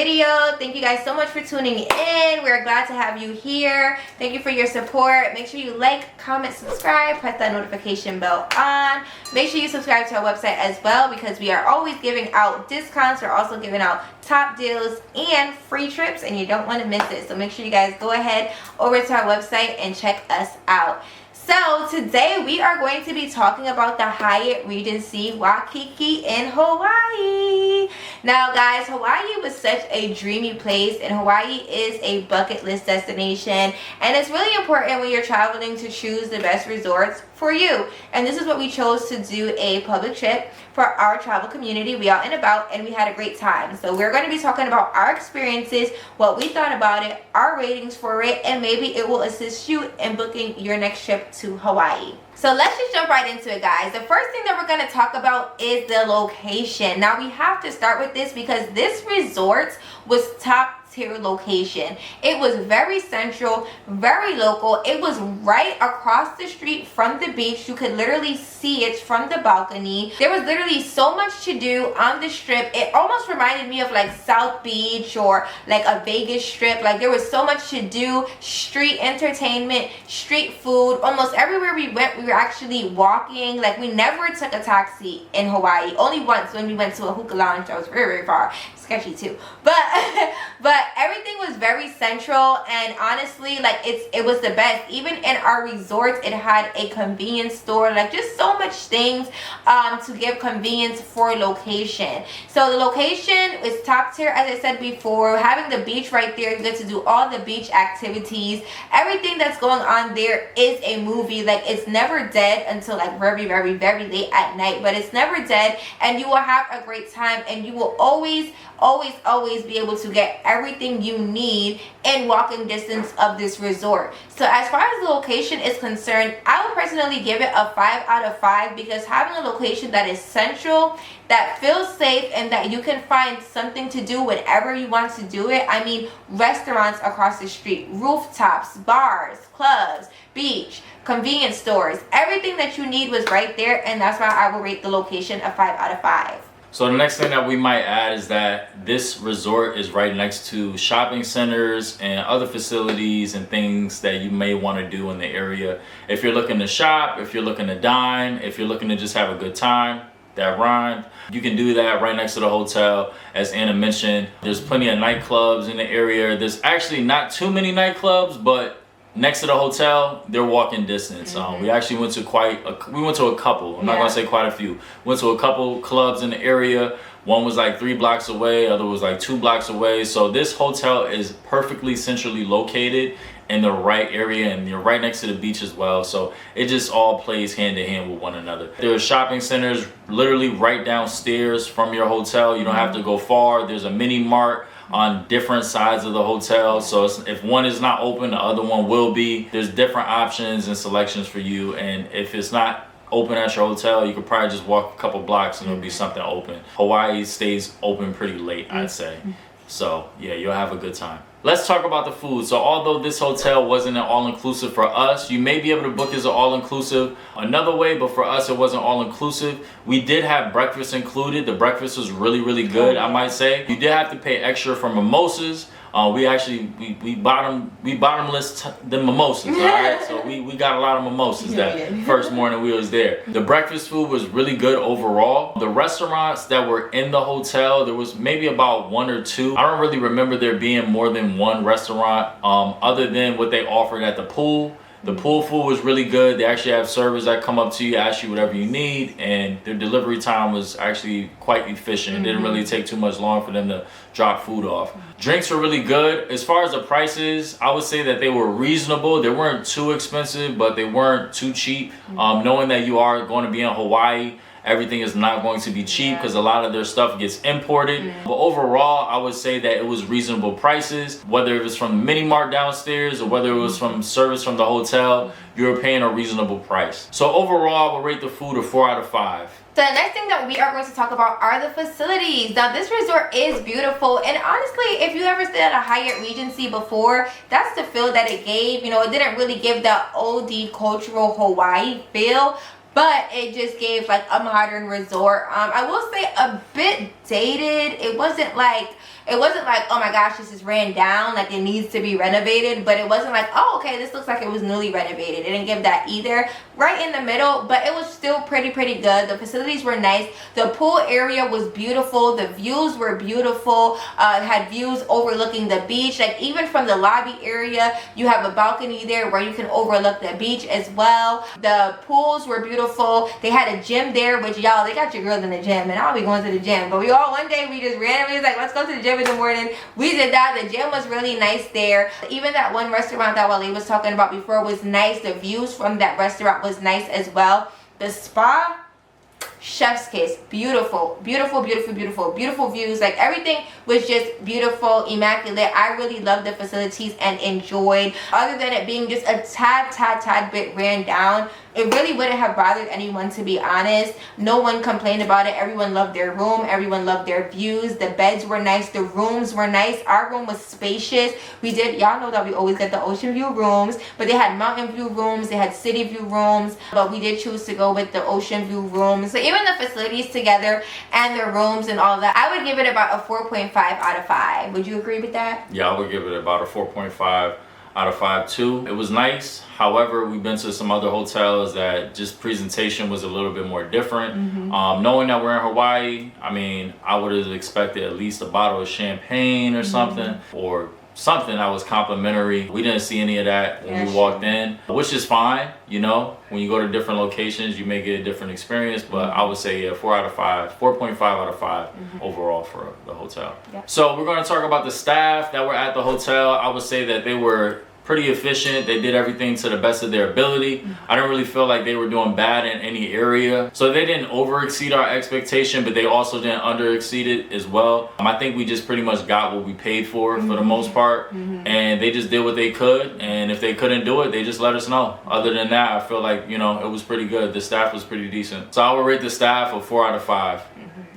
video. Thank you guys so much for tuning in. We're glad to have you here. Thank you for your support. Make sure you like, comment, subscribe, press that notification bell on. Make sure you subscribe to our website as well, because we are always giving out discounts. We're also giving out top deals and free trips, and you don't want to miss it. So make sure you guys go ahead over to our website and check us out. So today we are going to be talking about the Hyatt Regency Waikiki in Hawaii. Now guys, Hawaii was such a dreamy place, and Hawaii is a bucket list destination, and it's really important when you're traveling to choose the best resorts for you. And this is what we chose to do a public trip for our travel community. We out and about, and we had a great time. So we're going to be talking about our experiences, what we thought about it, our ratings for it, and maybe it will assist you in booking your next trip to Hawaii. So let's just jump right into it, guys. The first thing that we're going to talk about is the location. Now we have to start with this because this resort was top tier location. It was very central, very local. It was right across the street from the beach. You could literally see it from the balcony. There was literally so much to do on the strip. It almost reminded me of like South Beach or like a Vegas strip. Like there was so much to do. Street entertainment, street food. Almost everywhere we went, we were actually walking. Like we never took a taxi in Hawaii. Only once when we went to a hookah lounge that was very, very far. Sketchy too, but everything was very central, and honestly, like it was the best. Even in our resorts, it had a convenience store, like just so much things to give convenience for location. So the location is top tier, as I said before. Having the beach right there, you get to do all the beach activities. Everything that's going on there is a movie. Like it's never dead until like very, very, very late at night, but it's never dead, and you will have a great time, and you will always be able to get everything you need in walking distance of this resort. So as far as the location is concerned, I would personally give it a 5 out of 5, because having a location that is central, that feels safe, and that you can find something to do whenever you want to do it. I mean, restaurants across the street, rooftops, bars, clubs, beach, convenience stores, everything that you need was right there, and that's why I will rate the location a 5 out of 5. So the next thing that we might add is that this resort is right next to shopping centers and other facilities and things that you may want to do in the area. If you're looking to shop, if you're looking to dine, if you're looking to just have a good time, that rhymed, you can do that right next to the hotel. As Anna mentioned, there's plenty of nightclubs in the area. There's actually not too many nightclubs, but next to the hotel, they're walking distance. We actually went to a couple. I'm not gonna say quite a few. Went to a couple clubs in the area. One was like 3 blocks away, other was like 2 blocks away. So this hotel is perfectly centrally located in the right area, and you're right next to the beach as well. So it just all plays hand in hand with one another. There are shopping centers literally right downstairs from your hotel. You don't have to go far. There's a mini mart on different sides of the hotel, so if one is not open, the other one will be. There's different options and selections for you, and if it's not open at your hotel, you could probably just walk a couple blocks and there'll be something open. Hawaii stays open pretty late, I'd say. So yeah, you'll have a good time. Let's talk about the food. So although this hotel wasn't an all-inclusive for us, you may be able to book as an all-inclusive another way, but for us it wasn't all-inclusive. We did have breakfast included. The breakfast was really, really good, I might say. You did have to pay extra for mimosas. We bottomless the mimosas, all right? So we got a lot of mimosas that first morning we was there. The breakfast food was really good overall. The restaurants that were in the hotel, there was maybe about 1 or 2. I don't really remember there being more than one restaurant other than what they offered at the pool. The pool food was really good. They actually have servers that come up to you, ask you whatever you need, and their delivery time was actually quite efficient. It didn't really take too much long for them to drop food off. Drinks were really good. As far as the prices, I would say that they were reasonable. They weren't too expensive, but they weren't too cheap. Knowing that you are going to be in Hawaii, everything is not going to be cheap because a lot of their stuff gets imported. But overall, I would say that it was reasonable prices. Whether it was from the mini mart downstairs or whether it was from service from the hotel, you were paying a reasonable price. So overall, I would rate the food a 4 out of 5. So the next thing that we are going to talk about are the facilities. Now this resort is beautiful, and honestly, if you ever stayed at a Hyatt Regency before, that's the feel that it gave. You know, it didn't really give that oldie cultural Hawaii feel, but it just gave like a modern resort. I will say a bit dated. It wasn't like it wasn't like, oh my gosh, this is ran down, like it needs to be renovated, but it wasn't like, oh okay, this looks like it was newly renovated. It didn't give that either. Right in the middle, but it was still pretty good. The facilities were nice. The pool area was beautiful. The views were beautiful. Had views overlooking the beach. Like even from the lobby area, you have a balcony there where you can overlook the beach as well. The pools were beautiful. They had a gym there, which y'all, they got your girls in the gym, and I'll be going to the gym. But we all, one day we just randomly was like, let's go to the gym in the morning. We did that. The gym was really nice there. Even that one restaurant that Wale was talking about before was nice. The views from that restaurant was nice as well. The spa, chef's kiss. Beautiful views. Like everything was just beautiful, immaculate. I really loved the facilities and enjoyed, other than it being just a tad bit ran down. It really wouldn't have bothered anyone, to be honest. No one complained about it. Everyone loved their room. Everyone loved their views. The beds were nice. The rooms were nice. Our room was spacious. Y'all know that we always get the ocean view rooms, but they had mountain view rooms. They had city view rooms, but we did choose to go with the ocean view rooms. So even the facilities together and the rooms and all that, I would give it about a 4.5 out of 5. Would you agree with that? Yeah, I would give it about a 4.5 out of 5 too. It was nice. However, we've been to some other hotels that just presentation was a little bit more different. Knowing that we're in Hawaii, I mean, I would have expected at least a bottle of champagne or something, or something that was complimentary. We didn't see any of that when we walked in, which is fine. You know, when you go to different locations, you may get a different experience, but I would say 4 out of 5, 4.5 out of 5 overall for the hotel. So we're going to talk about the staff that were at the hotel. I would say that they were pretty efficient. They did everything to the best of their ability. I didn't really feel like they were doing bad in any area. So they didn't over exceed our expectation, but they also didn't under exceed it as well. I think we just pretty much got what we paid for the most part. And they just did what they could. And if they couldn't do it, they just let us know. Other than that, I feel like, you know, it was pretty good. The staff was pretty decent. So I would rate the staff a 4 out of 5.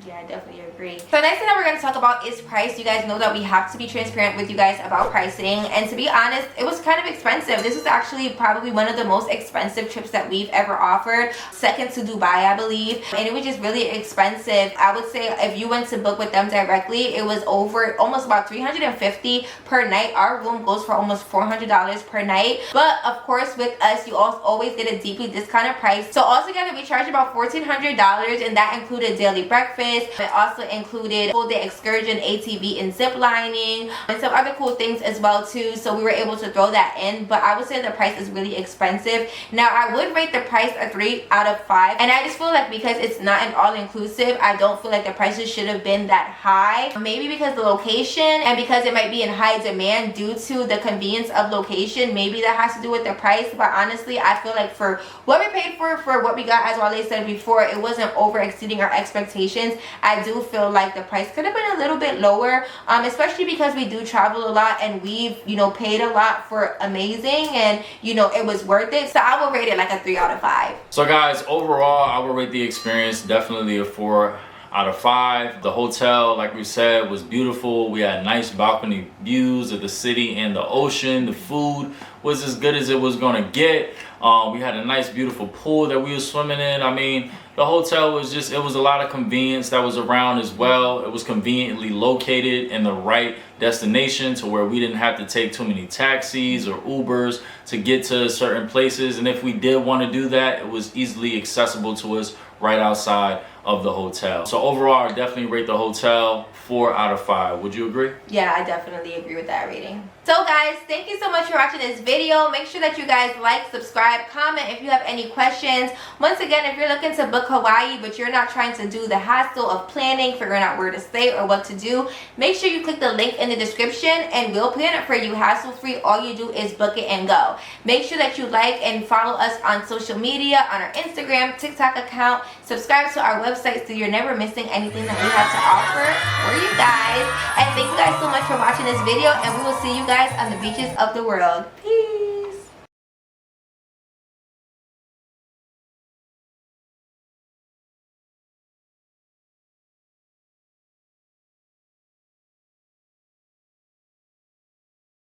Yeah, I definitely agree. So the next thing that we're going to talk about is price. You guys know that we have to be transparent with you guys about pricing, and to be honest, it was kind of expensive. This was actually probably one of the most expensive trips that we've ever offered, second to Dubai, I believe, and it was just really expensive. I would say if you went to book with them directly, it was over almost about $350 per night. Our room goes for almost $400 per night, but of course with us you also always get a deeply discounted price. So altogether we charged about $1,400, and that included daily breakfast. It also included full day excursion, ATV, and zip lining, and some other cool things as well too. So we were able to throw that in, but I would say the price is really expensive. Now I would rate the price a 3 out of 5, and I just feel like because it's not an all-inclusive, I don't feel like the prices should have been that high. Maybe because the location, and because it might be in high demand due to the convenience of location, maybe that has to do with the price. But honestly, I feel like for what we paid for what we got, as Wale said before, it wasn't over exceeding our expectations. I do feel like the price could have been a little bit lower, especially because we do travel a lot and we've, you know, paid a lot for amazing, and you know, it was worth it. So I will rate it like a 3 out of 5. So guys, overall I will rate the experience definitely a 4 out of 5. The hotel, like we said, was beautiful. We had nice balcony views of the city and the ocean. The food was as good as it was gonna get. We had a nice beautiful pool that we were swimming in. I mean, the hotel was just, it was a lot of convenience that was around as well. It was conveniently located in the right destination to where we didn't have to take too many taxis or Ubers to get to certain places. And if we did want to do that, it was easily accessible to us right outside of the hotel. So overall, I definitely rate the hotel 4 out of 5. Would you agree? Yeah, I definitely agree with that rating. So guys, thank you so much for watching this video. Make sure that you guys like, subscribe, comment if you have any questions. Once again, if you're looking to book Hawaii but you're not trying to do the hassle of planning, figuring out where to stay or what to do, make sure you click the link in the description and we'll plan it for you hassle free. All you do is book it and go. Make sure that you like and follow us on social media, on our Instagram, TikTok account. Subscribe to our website so you're never missing anything that we have to offer for you guys. And thank you guys so much for watching this video, and we will see you guys on the beaches of the world. Peace.